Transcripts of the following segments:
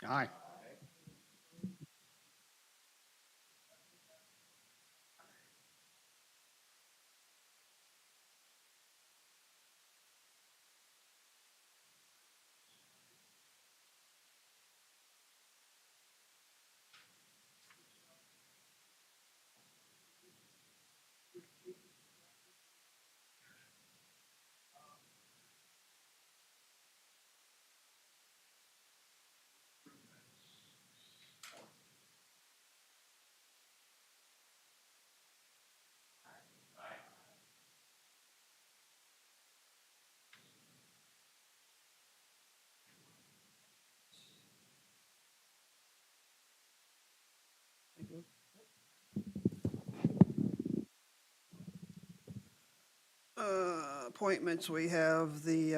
Aye. Appointments, we have the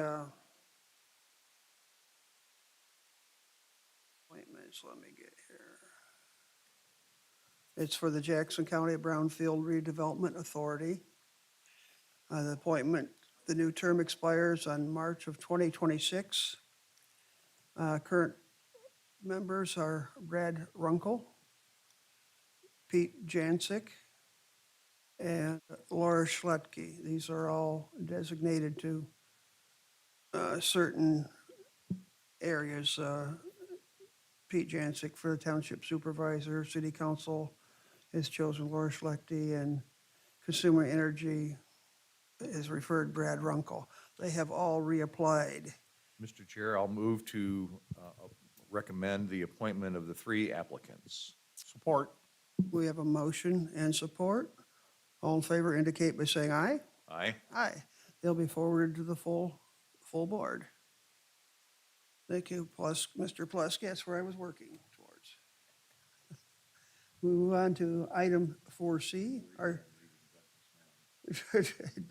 appointments, let me get here. It's for the Jackson County Brownfield Redevelopment Authority. The appointment, the new term expires on March of 2026. Current members are Brad Runkle, Pete Jancic, and Laura Schletke. These are all designated to certain areas. Pete Jancic for the Township Supervisor, City Council has chosen Laura Schlechte, and Consumer Energy has referred Brad Runkle. They have all reapplied. Mr. Chair, I'll move to recommend the appointment of the three applicants. Support. We have a motion and support. All in favor indicate by saying aye. Aye. Aye. They'll be forwarded to the full board. Thank you, plus Mr. Plusk, that's where I was working towards. We move on to item 4C.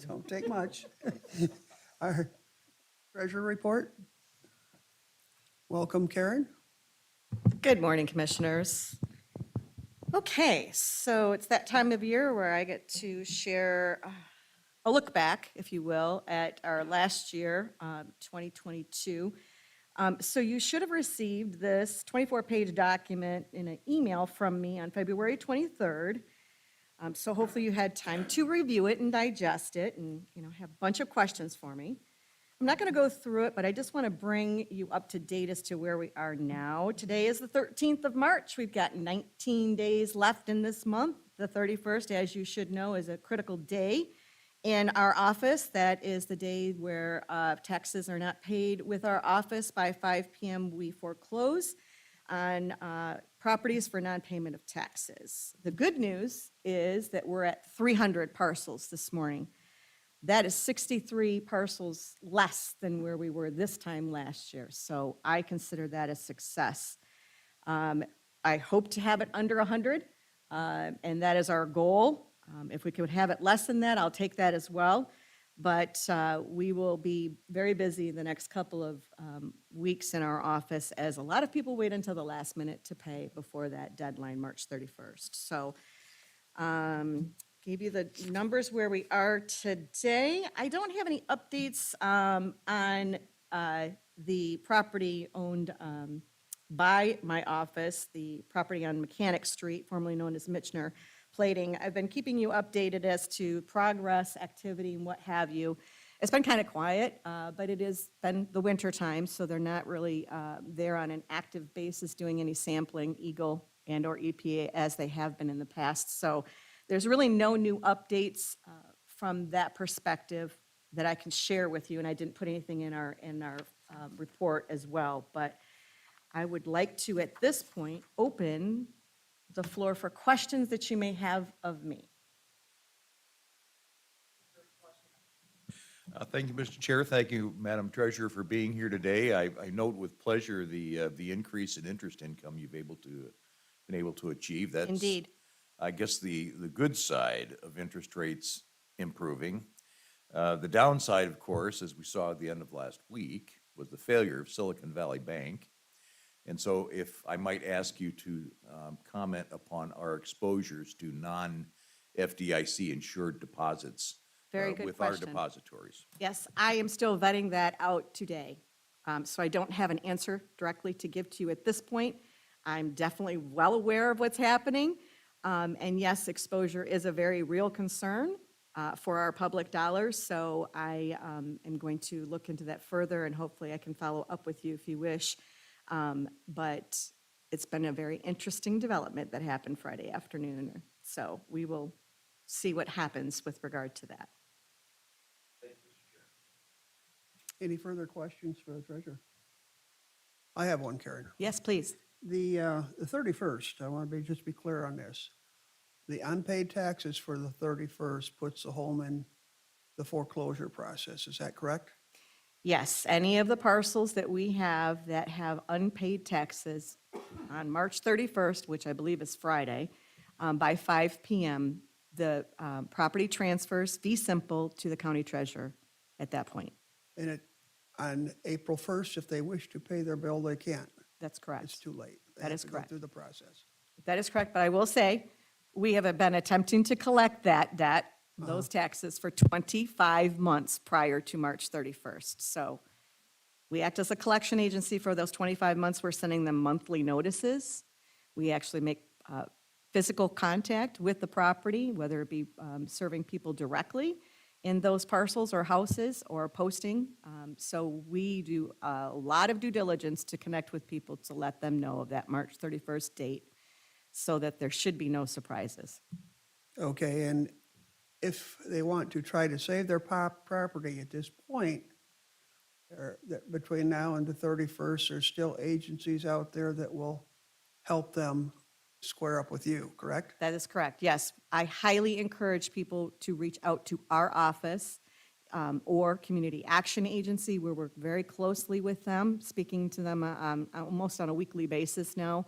Don't take much. Our treasurer report. Welcome, Karen. Good morning, Commissioners. Okay, so it's that time of year where I get to share a look back, if you will, at our last year, 2022. So you should have received this 24-page document in an email from me on February 23rd. So hopefully you had time to review it and digest it and, have a bunch of questions for me. I'm not going to go through it, but I just want to bring you up to date as to where we are now. Today is the 13th of March. We've got 19 days left in this month. The 31st, as you should know, is a critical day in our office. That is the day where taxes are not paid with our office. By 5 p.m., we foreclose on properties for non-payment of taxes. The good news is that we're at 300 parcels this morning. That is 63 parcels less than where we were this time last year. So I consider that a success. I hope to have it under 100, and that is our goal. If we could have it less than that, I'll take that as well. But we will be very busy the next couple of weeks in our office, as a lot of people wait until the last minute to pay before that deadline, March 31st. So gave you the numbers where we are today. I don't have any updates on the property owned by my office, the property on Mechanic Street, formerly known as Michener Plating. I've been keeping you updated as to progress, activity, and what have you. It's been kind of quiet, but it has been the winter time, so they're not really there on an active basis doing any sampling, Eagle and or EPA, as they have been in the past. So there's really no new updates from that perspective that I can share with you, and I didn't put anything in our report as well. But I would like to, at this point, open the floor for questions that you may have of me. Thank you, Mr. Chair. Thank you, Madam Treasurer, for being here today. I note with pleasure the increase in interest income you've been able to achieve. That's, Indeed. I guess, the good side of interest rates improving. The downside, of course, as we saw at the end of last week, was the failure of Silicon Valley Bank. And so if I might ask you to comment upon our exposures to non-FDIC insured deposits Very good with question. our depositories. Yes, I am still vetting that out today. So I don't have an answer directly to give to you at this point. I'm definitely well aware of what's happening. And yes, exposure is a very real concern for our public dollars. So I am going to look into that further, and hopefully I can follow up with you if you wish. But it's been a very interesting development that happened Friday afternoon. So we will see what happens with regard to that. Any further questions for the treasurer? I have one, Karen. Yes, please. The 31st, I want to just be clear on this. The unpaid taxes for the 31st puts the home in the foreclosure process. Is that correct? Yes, any of the parcels that we have that have unpaid taxes on March 31st, which I believe is Friday, by 5 PM, the property transfers fee simple to the county treasurer at that point. And on April 1st, if they wish to pay their bill, they can't. That's It's correct. too late. They That have is to go correct. through the process. That is correct, but I will say, we have been attempting to collect that debt, those taxes, for 25 months prior to March 31st. So we act as a collection agency for those 25 months. We're sending them monthly notices. We actually make physical contact with the property, whether it be serving people directly in those parcels or houses or posting. So we do a lot of due diligence to connect with people to let them know of that March 31st date so that there should be no surprises. Okay, and if they want to try to save their property at this point, between now and the 31st, there's still agencies out there that will help them square up with you, correct? That is correct, yes. I highly encourage people to reach out to our office or Community Action Agency. We work very closely with them, speaking to them almost on a weekly basis now.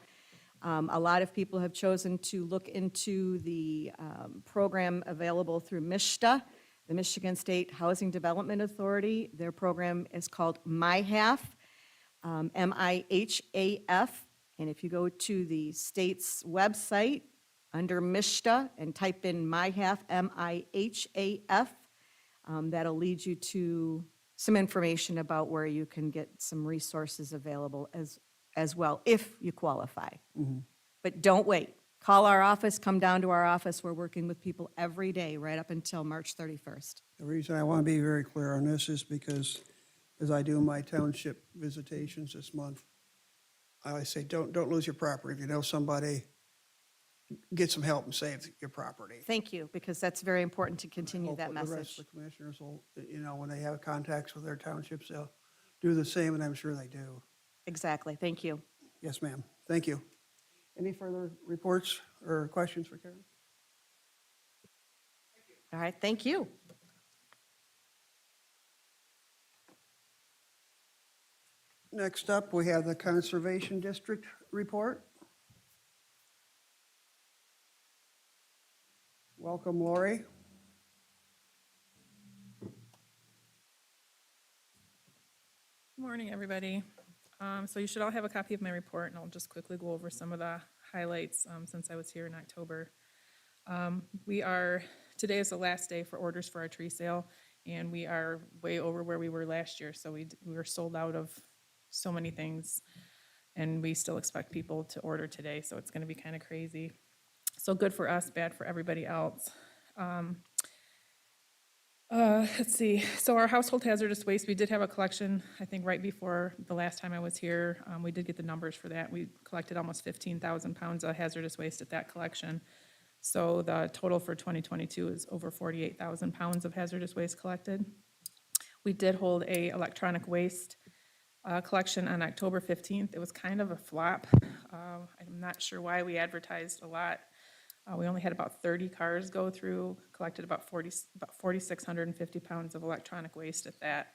A lot of people have chosen to look into the program available through MISHDA, the Michigan State Housing Development Authority. Their program is called MIHAF, MIHAF. And if you go to the state's website under MISHDA and type in MIHAF, MIHAF, that'll lead you to some information about where you can get some resources available as well, if you qualify. But don't wait. Call our office, come down to our office. We're working with people every day, right up until March 31st. The reason I want to be very clear on this is because as I do my township visitations this month, I always say, don't lose your property. If you know somebody, get some help and save your property. Thank you, because that's very important to continue that Hopefully the rest message. of the commissioners will, when they have contacts with their townships, they'll do the same, and I'm sure they do. Exactly, thank you. Yes, ma'am. Thank you. Any further reports or questions for Karen? All right, thank you. Next up, we have the Conservation District report. Welcome, Lori. Good morning, everybody. So you should all have a copy of my report, and I'll just quickly go over some of the highlights since I was here in October. Today is the last day for orders for our tree sale, and we are way over where we were last year. So we were sold out of so many things, and we still expect people to order today, so it's gonna be kind of crazy. So good for us, bad for everybody else. Let's see, so our household hazardous waste, we did have a collection, I think, right before the last time I was here. We did get the numbers for that. We collected almost 15,000 pounds of hazardous waste at that collection. So the total for 2022 is over 48,000 pounds of hazardous waste collected. We did hold a electronic waste collection on October 15th. It was kind of a flop. I'm not sure why. We advertised a lot. We only had about 30 cars go through, collected about 4,650 pounds of electronic waste at that.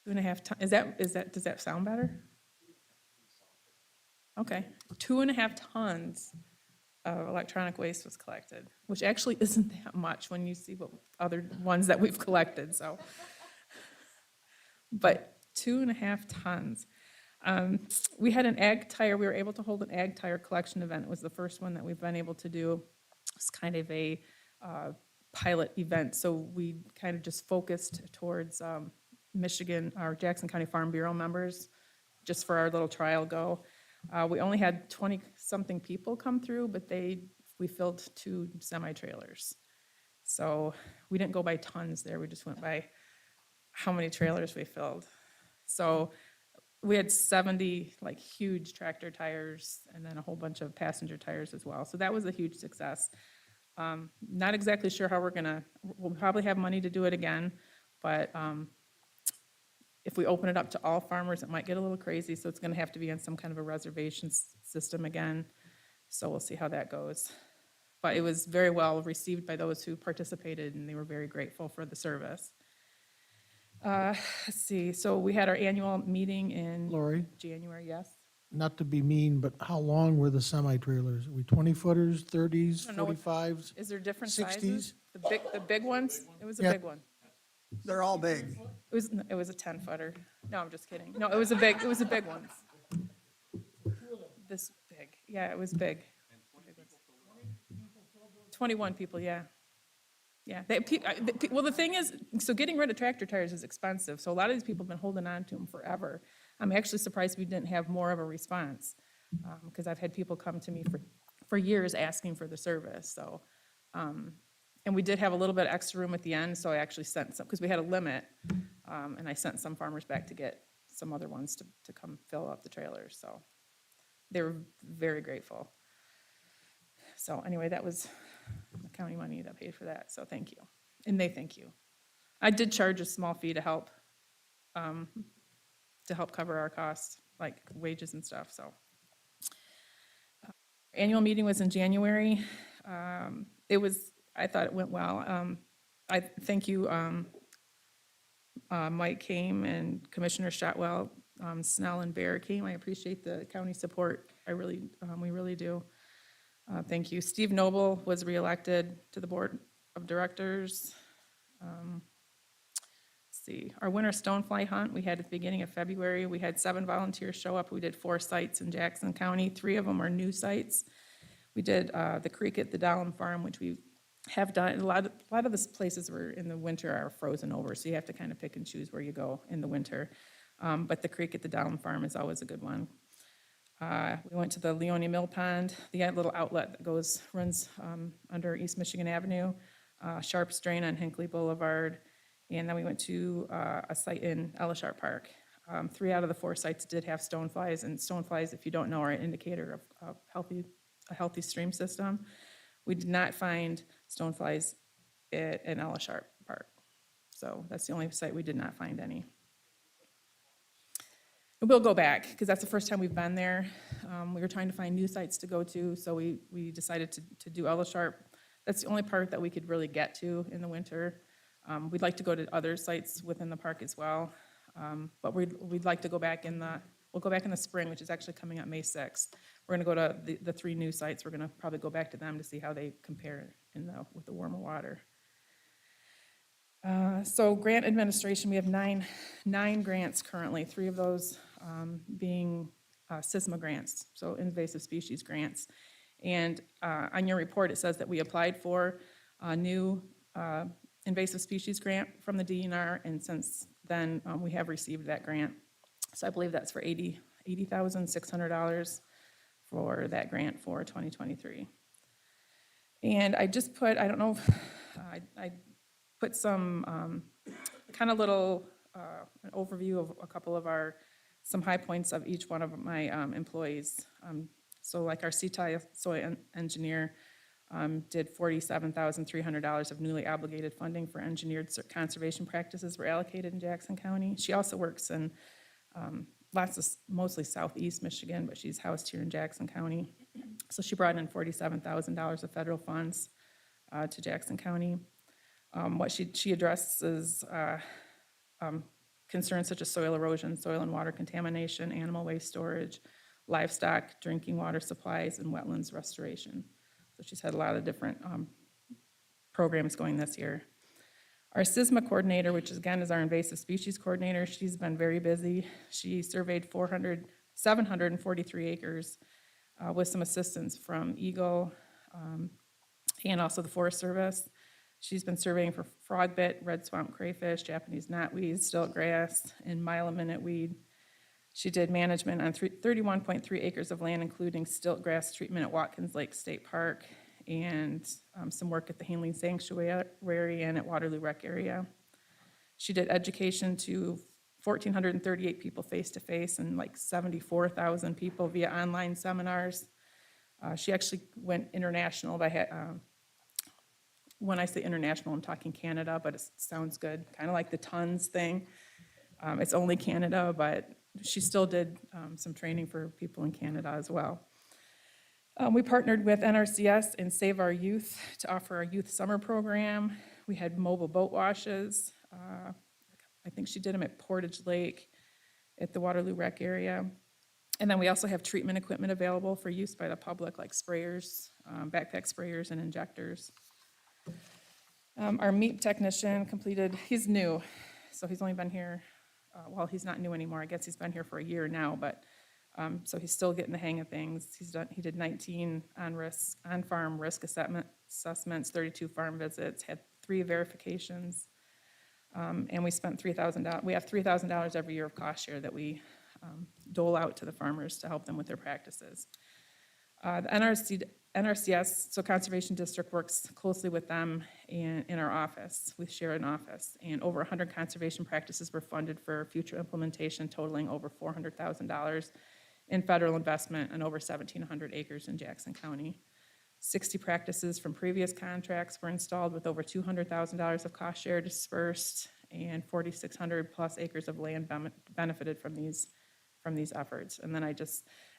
2.5 tons, does that sound better? Okay, 2.5 tons of electronic waste was collected, which actually isn't that much when you see what other ones that we've collected, so. But 2.5 tons. We had an ag tire, we were able to hold an ag tire collection event. It was the first one that we've been able to do. It's kind of a pilot event, so we kind of just focused towards Michigan, our Jackson County Farm Bureau members, just for our little trial go. We only had 20-something people come through, but we filled 2 semi-trailers. So we didn't go by tons there, we just went by how many trailers we filled. So we had 70 like huge tractor tires and then a whole bunch of passenger tires as well. So that was a huge success. Not exactly sure how we'll probably have money to do it again, but if we open it up to all farmers, it might get a little crazy, so it's gonna have to be on some kind of a reservation system again. So we'll see how that goes. But it was very well received by those who participated, and they were very grateful for the service. Let's see, so we had our annual meeting in Lori, January, yes? not to be mean, but how long were the semi-trailers? Are we 20-footers, 30s, I don't know what- 45s? Is there different 60s? sizes? The big ones? It was a Yeah. big one. They're all big. It was a 10-footer. No, I'm just kidding. No, it was a big one. This big, yeah, it was big. 21 people, yeah. Yeah, well, the thing is, so getting rid of tractor tires is expensive, so a lot of these people have been holding on to them forever. I'm actually surprised we didn't have more of a response, because I've had people come to me for years asking for the service, so. And we did have a little bit of extra room at the end, so I actually sent some, because we had a limit, and I sent some farmers back to get some other ones to come fill up the trailers, so. They were very grateful. So anyway, that was the county money that paid for that, so thank you. And they thank you. I did charge a small fee to help cover our costs, like wages and stuff, so. Annual meeting was in January. I thought it went well. I thank you, Mike came and Commissioner Shotwell, Snell and Bear came. I appreciate the county support. We really do. Thank you. Steve Noble was reelected to the Board of Directors. Let's see, our winter stonefly hunt, we had at the beginning of February. We had 7 volunteers show up. We did 4 sites in Jackson County. 3 of them are new sites. We did the creek at the Dallin Farm, which we have done. A lot of the places were in the winter are frozen over, so you have to kind of pick and choose where you go in the winter. But the creek at the Dallin Farm is always a good one. We went to the Leone Mill Pond, the little outlet that runs under East Michigan Avenue, Sharps Drain on Hinckley Boulevard, and then we went to a site in Ellisharp Park. 3 out of the 4 sites did have stoneflies, and stoneflies, if you don't know, are an indicator of a healthy stream system. We did not find stoneflies in Ellisharp Park, so that's the only site we did not find any. We'll go back, because that's the first time we've been there. We were trying to find new sites to go to, so we decided to do Ellisharp. That's the only park that we could really get to in the winter. We'd like to go to other sites within the park as well, but we'd like to go back we'll go back in the spring, which is actually coming up May 6th. We're gonna go to the 3 new sites. We're gonna probably go back to them to see how they compare with the warmer water. So grant administration, we have nine grants currently, 3 of those being SISMA grants, so invasive species grants. And on your report, it says that we applied for a new invasive species grant from the DNR, and since then, we have received that grant. So I believe that's for $80,600 for that grant for 2023. And I just put, I don't know, I put some kind of little an overview of a couple of some high points of each one of my employees. So like our CTI soil engineer did $47,300 of newly obligated funding for engineered conservation practices were allocated in Jackson County. She also works in mostly southeast Michigan, but she's housed here in Jackson County. So she brought in $47,000 of federal funds to Jackson County. What she addresses concerns such as soil erosion, soil and water contamination, animal waste storage, livestock, drinking water supplies, and wetlands restoration. So she's had a lot of different programs going this year. Our SISMA coordinator, which again is our invasive species coordinator, she's been very busy. She surveyed 743 acres with some assistance from Eagle and also the Forest Service. She's been surveying for frogbit, red swamp crayfish, Japanese knotweed, stilt grass, and mile-a-minute weed. She did management on 31.3 acres of land, including stilt grass treatment at Watkins Lake State Park, and some work at the Hanley Sanctuary and at Waterloo Rec area. She did education to 1,438 people face-to-face and like 74,000 people via online seminars. She actually went international when I say international, I'm talking Canada, but it sounds good, kind of like the TONS thing. It's only Canada, but she still did some training for people in Canada as well. We partnered with NRCS and Save Our Youth to offer our youth summer program. We had mobile boat washes. I think she did them at Portage Lake at the Waterloo Rec area. And then we also have treatment equipment available for use by the public, like sprayers, backpack sprayers and injectors. Our meat technician completed, he's new, so he's only been here, well, he's not new anymore. I guess he's been here for a year now, but, so he's still getting the hang of things. He did 19 on-farm risk assessments, 32 farm visits, had 3 verifications. And we spent $3,000, we have $3,000 every year of cost share that we dole out to the farmers to help them with their practices. The NRCS, so Conservation District, works closely with them in our office. We share an office, and over 100 conservation practices were funded for future implementation, totaling over $400,000 in federal investment and over 1,700 acres in Jackson County. 60 practices from previous contracts were installed with over $200,000 of cost share dispersed, and 4,600 plus acres of land benefited from these efforts. And then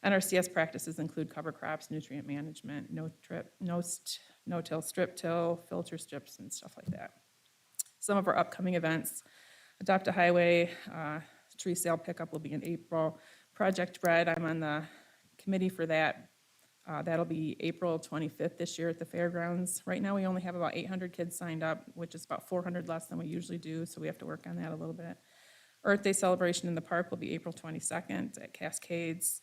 NRCS practices include cover crops, nutrient management, no-till, strip till, filter strips, and stuff like that. Some of our upcoming events: Adopt a Highway, tree sale pickup will be in April. Project Red, I'm on the committee for that. That'll be April 25th this year at the fairgrounds. Right now, we only have about 800 kids signed up, which is about 400 less than we usually do, so we have to work on that a little bit. Earth Day celebration in the park will be April 22nd at Cascades.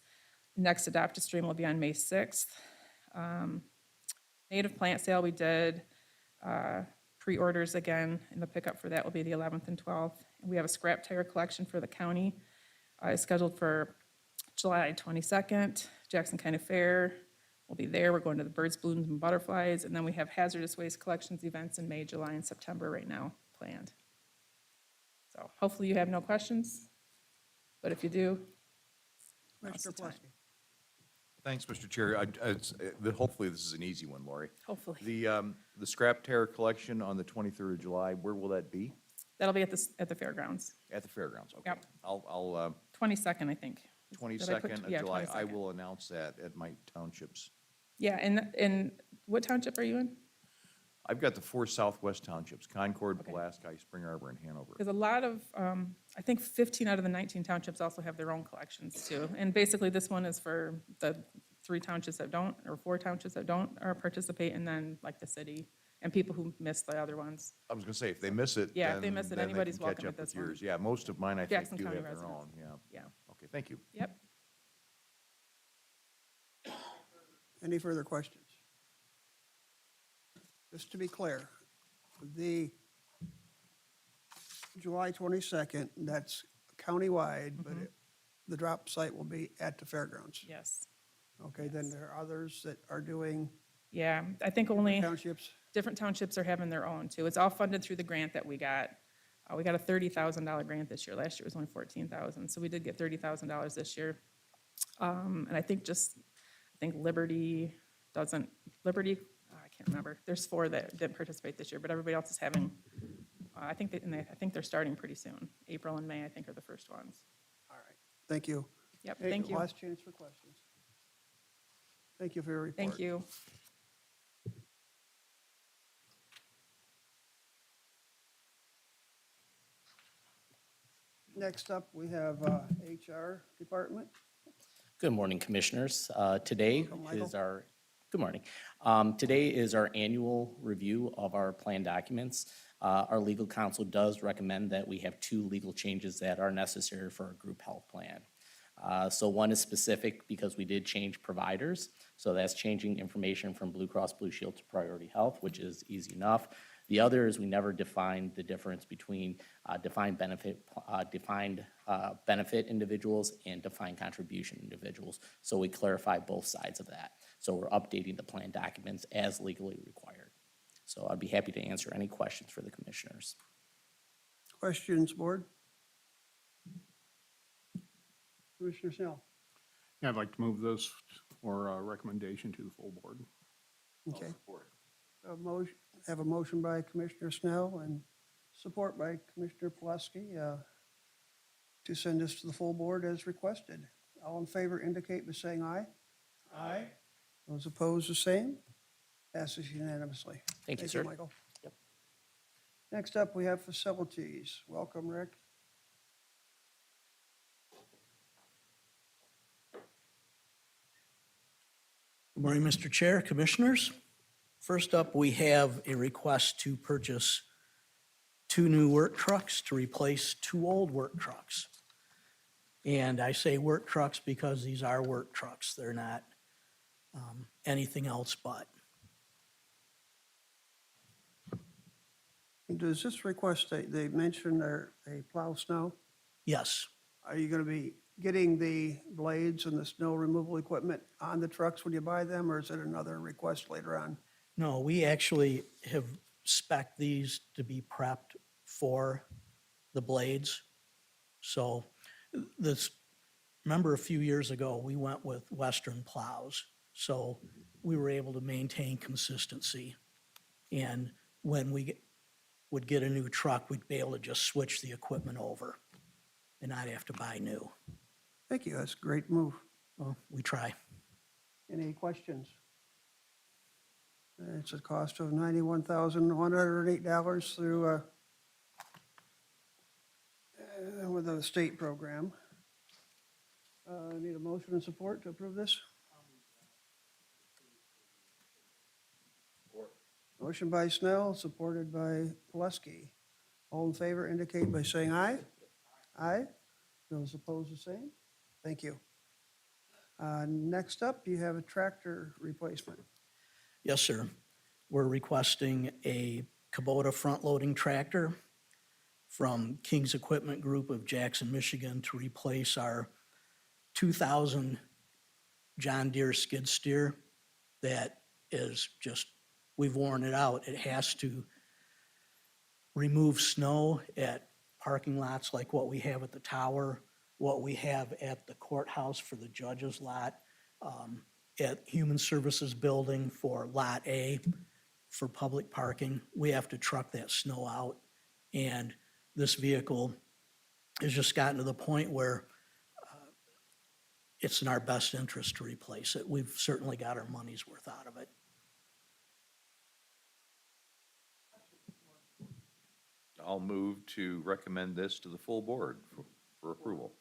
Next Adopt a Stream will be on May 6th. Native plant sale, we did pre-orders again, and the pickup for that will be the 11th and 12th. And we have a scrap tire collection for the county. It's scheduled for July 22nd. Jackson County Fair will be there. We're going to the Birds, Balloons, and Butterflies. And then we have hazardous waste collections events in May, July, and September right now planned. So hopefully you have no questions, but if you do, now's Mr. the time. Plesky. Thanks, Mr. Chair. Hopefully this is an easy one, Lori. Hopefully. The scrap tire collection on the 23rd of July, where will that be? That'll be at the fairgrounds. At the fairgrounds, okay. Yep. I'll, 22nd, I think. Did I put 22nd of yeah, July, I 22nd. will announce that at my townships. Yeah, and what township are you in? I've got the 4 southwest townships: Concord, Pulaski, Spring Arbor, and Hanover. Because a lot of, I think 15 out of the 19 townships also have their own collections too. And basically, this one is for the 3 townships that don't, or 4 townships that don't participate, and then like the city, and people who missed the other ones. I was gonna say, if they miss it, Yeah, if they then miss it, then they anybody's can catch welcome up at this with one. yours. Yeah, most of mine, I think, Jackson do County have their residents. own, yeah. Yeah, Okay, thank you. yep. Any further questions? Just to be clear, the July 22nd, that's countywide, but the drop site will be at the fairgrounds. Yes. Okay, then there are others that are doing Yeah, I think only townships. different townships are having their own too. It's all funded through the grant that we got. We got a $30,000 grant this year. Last year was only $14,000, so we did get $30,000 this year. And I think Liberty doesn't, I can't remember. There's 4 that didn't participate this year, but everybody else is having, I think they're starting pretty soon. April and May, I think, are the first ones. All right, thank you. Yep, Hey, thank you. Last chance for questions. Thank you for your report. Thank you. Next up, we have HR Department. Good morning, Commissioners. Today Michael. is our, good morning. Today is our annual review of our plan documents. Our legal counsel does recommend that we have 2 legal changes that are necessary for a group health plan. So one is specific because we did change providers. So that's changing information from Blue Cross Blue Shield to Priority Health, which is easy enough. The other is we never defined the difference between defined benefit individuals and defined contribution individuals. So we clarify both sides of that. So we're updating the plan documents as legally required. So I'd be happy to answer any questions for the commissioners. Questions, board? Commissioner Snell? Yeah, I'd like to move this for a recommendation to the full board. Okay. Have a motion by Commissioner Snell and support by Commissioner Pulaski to send this to the full board as requested. All in favor indicate by saying aye. Aye. Those opposed, the same. Passes unanimously. Thank you, sir. Michael. Yep. Next up, we have facilities. Welcome, Rick. Good morning, Mr. Chair, Commissioners. First up, we have a request to purchase 2 new work trucks to replace 2 old work trucks. And I say work trucks because these are work trucks. They're not anything else but. Does this request, they mentioned they plow snow? Yes, Are you going to be getting the blades and the snow removal equipment on the trucks when you buy them, or is it another request later on? no, we actually have spec'd these to be prepped for the blades. So this, remember a few years ago, we went with Western plows. So we were able to maintain consistency. And when we would get a new truck, we'd be able to just switch the equipment over and not have to buy new. Thank you, that's a great move. Well, we try. Any questions? It's a cost of $91,108 through, with a state program. Need a motion and support to approve this? Motion by Snell, supported by Pulaski. All in favor indicate by saying aye. Aye. Those opposed, the same. Thank you. Next up, you have a tractor replacement. Yes, sir. We're requesting a Kubota front-loading tractor from King's Equipment Group of Jackson, Michigan, to replace our 2000 John Deere skid steer that is just, we've worn it out. It has to remove snow at parking lots like what we have at the tower, what we have at the courthouse for the judge's lot, at Human Services Building for Lot A for public parking. We have to truck that snow out. And this vehicle has just gotten to the point where it's in our best interest to replace it. We've certainly got our money's worth out of it. I'll move to recommend this to the full board for approval.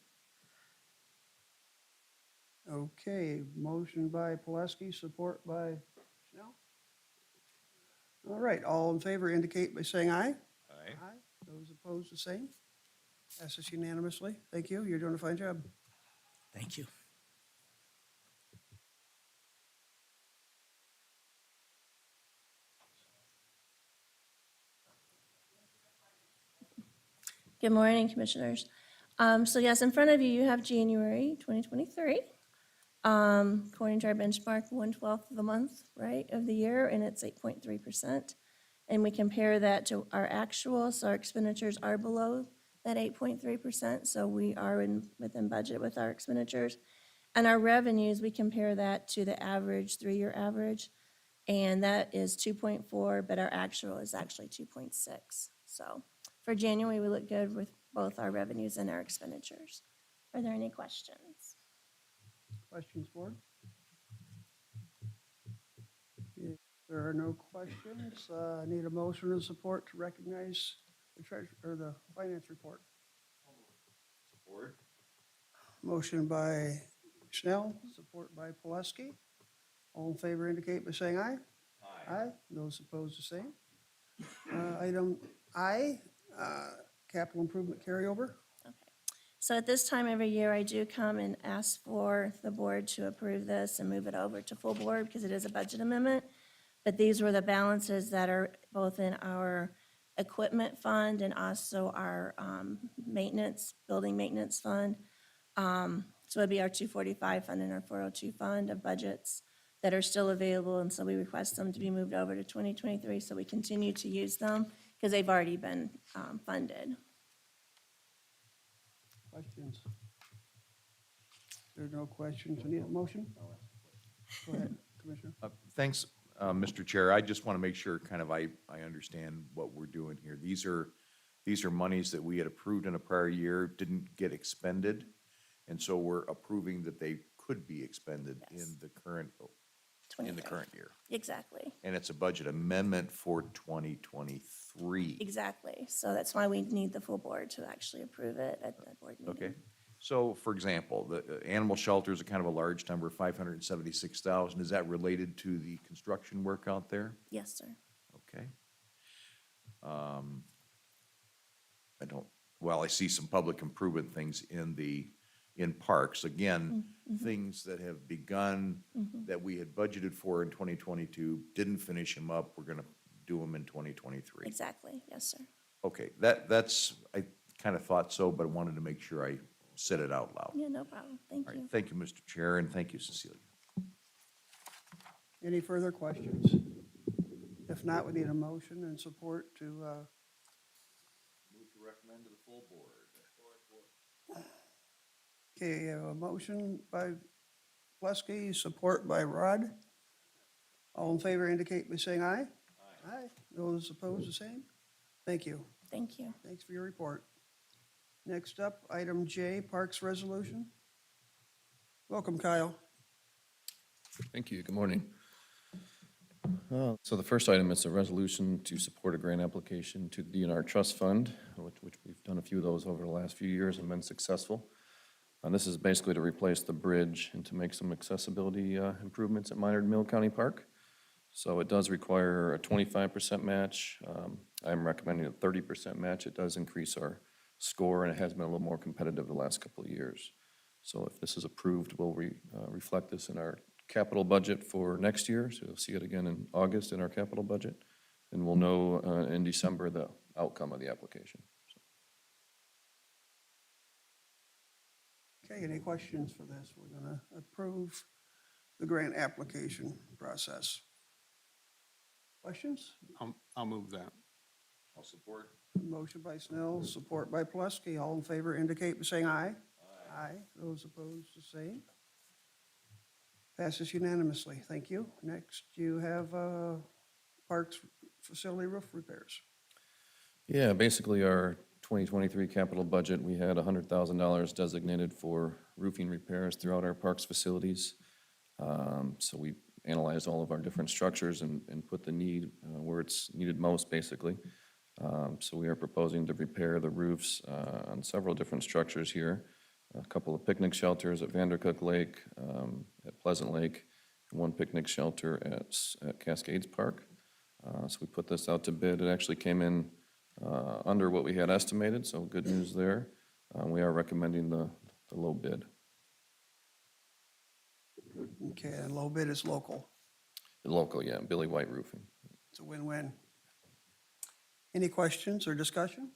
Okay, motion by Pulaski, support by Snell. All right, all in favor indicate by saying aye. Aye. Aye. Those opposed, the same. Passes unanimously. Thank you, you're doing a fine job. Thank you. Good morning, Commissioners. So yes, in front of you, you have January 2023. According to our benchmark, 1/12 of the month, right, of the year, and it's 8.3%. And we compare that to our actual, so our expenditures are below that 8.3%, so we are within budget with our expenditures. And our revenues, we compare that to the average, 3-year average, and that is 2.4, but our actual is actually 2.6. So for January, we look good with both our revenues and our expenditures. Are there any questions? Questions, board? If there are no questions, I need a motion and support to recognize the treasurer, or the finance report. Support. Motion by Snell, support by Pulaski. All in favor indicate by saying aye. Aye. Those opposed, the same. Item I, capital improvement carryover. Okay. So at this time every year, I do come and ask for the board to approve this and move it over to full board because it is a budget amendment. But these were the balances that are both in our equipment fund and also our maintenance, building maintenance fund. So it'd be our 245 fund and our 402 fund of budgets that are still available. And so we request them to be moved over to 2023 so we continue to use them because they've already been funded. Questions? There's no questions. We need a motion? Go ahead, Commissioner. Thanks, Mr. Chair. I just want to make sure kind of I understand what we're doing here. These are monies that we had approved in a prior year, didn't get expended. And so we're approving that they could be expended in Yes. the current, in the 23. current year. Exactly, And it's a budget amendment for 2023. exactly. So that's why we need the full board to actually approve it at the board meeting. Okay. So, for example, the animal shelters are kind of a large number, 576,000. Is that related to the construction work out there? Yes, sir. Okay. I see some public improvement things in parks. Again, things that have begun that we had budgeted for in 2022, didn't finish them up. We're gonna do them in 2023. Exactly, yes, sir. Okay, that's, I kind of thought so, but I wanted to make sure I said it out loud. Yeah, no problem. Thank All right, you. thank you, Mr. Chair, and thank you, Cecilia. Any further questions? If not, we need a motion and support to, Move to recommend to the full board. okay, a motion by Plesky, support by Rod. All in favor indicate by saying aye. Aye. Those opposed, the same. Thank you. Thank you. Thanks for your report. Next up, item J, Parks Resolution. Welcome, Kyle. Thank you. Good morning. So the first item is a resolution to support a grant application to the DNR Trust Fund, which we've done a few of those over the last few years and been successful. And this is basically to replace the bridge and to make some accessibility improvements at Minard Mill County Park. So it does require a 25% match. I'm recommending a 30% match. It does increase our score, and it has been a little more competitive the last couple of years. So if this is approved, we'll reflect this in our capital budget for next year. So you'll see it again in August in our capital budget, and we'll know in December the outcome of the application. Okay, any questions for this? We're gonna approve the grant application process. Questions? I'll move that. I'll support. Motion by Snell, support by Plesky. All in favor indicate by saying aye. Aye. Those opposed, the same. Passes unanimously. Thank you. Next, you have Parks Facility roof repairs. Yeah, basically our 2023 capital budget, we had $100,000 designated for roofing repairs throughout our parks facilities. So we analyzed all of our different structures and put the need where it's needed most, basically. So we are proposing to repair the roofs on several different structures here. A couple of picnic shelters at Vandercook Lake, at Pleasant Lake, and one picnic shelter at Cascades Park. So we put this out to bid. It actually came in under what we had estimated, so good news there. We are recommending the low bid. Okay, and low bid is local. Local, yeah, Billy White Roofing. It's a win-win. Any questions or discussion?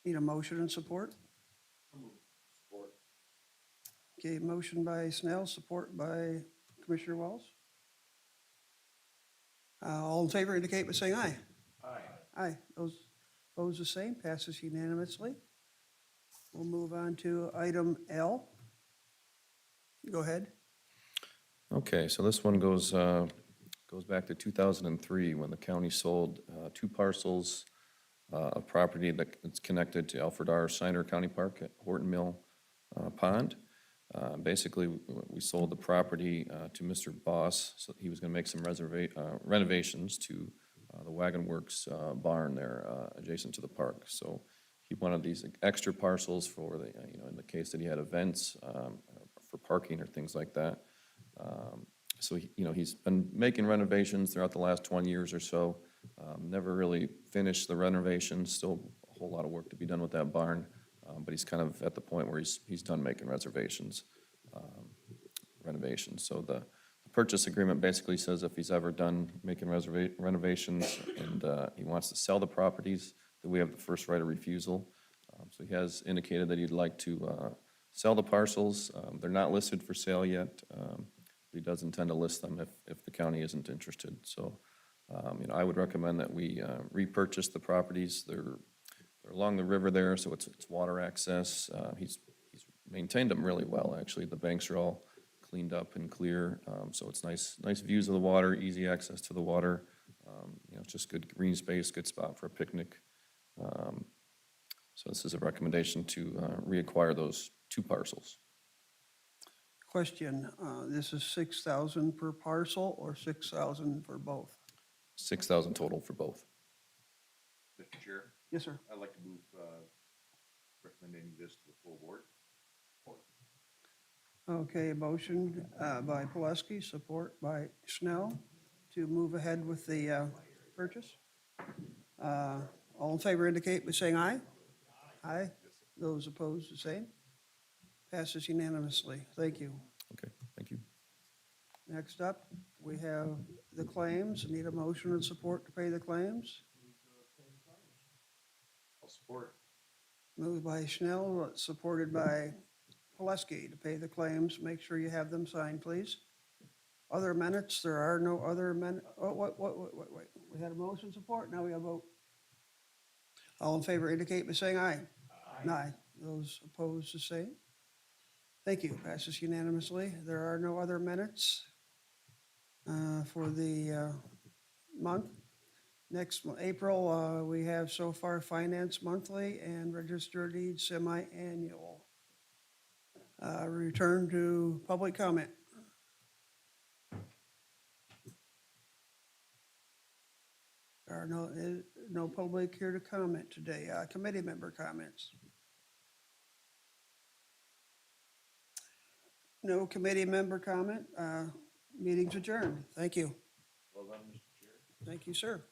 Need a motion and support? Support. Okay, motion by Snell, support by Commissioner Wells. All in favor indicate by saying aye. Aye. Aye. Those opposed, the same. Passes unanimously. We'll move on to item L. Go ahead. Okay, so this one goes back to 2003, when the county sold two parcels of property that's connected to Alfred R. Snyder County Park at Horton Mill Pond. Basically, we sold the property to Mr. Boss, so he was gonna make some renovations to the Wagon Works barn there adjacent to the park. So he wanted these extra parcels for the, in the case that he had events for parking or things like that. So, he's been making renovations throughout the last 20 years or so. Never really finished the renovations, still a whole lot of work to be done with that barn. But he's kind of at the point where he's done making renovations. So the purchase agreement basically says if he's ever done making renovations and he wants to sell the properties, that we have the first right of refusal. So he has indicated that he'd like to sell the parcels. They're not listed for sale yet. He does intend to list them if the county isn't interested. So, I would recommend that we repurchase the properties. They're along the river there, so it's water access. He's maintained them really well, actually. The banks are all cleaned up and clear, so it's nice views of the water, easy access to the water. It's just good green space, good spot for a picnic. So this is a recommendation to reacquire those 2 parcels. Question, this is 6,000 per parcel or 6,000 for both? 6,000 total for both. Mr. Chair, Yes, sir. I'd like to move recommending this to the full board. Okay, motion by Pulaski, support by Schnell to move ahead with the purchase. All in favor indicate by saying aye. Aye. Those opposed, the same. Passes unanimously. Thank you. Okay, thank you. Next up, we have the claims. Need a motion and support to pay the claims. I'll support. Moved by Schnell, supported by Pulaski to pay the claims. Make sure you have them signed, please. Other minutes, there are no other wait. We had a motion support, now we have a vote. All in favor indicate by saying aye. Aye. Those opposed, the same. Thank you. Passes unanimously. There are no other minutes for the month. Next, April, we have so far Finance Monthly and Register of Deeds Semi-Annual. Return to public comment. There are no public here to comment today. Committee member comments. No committee member comment. Meeting's adjourned. Thank you. Well done, Mr. Chair. Thank you, sir.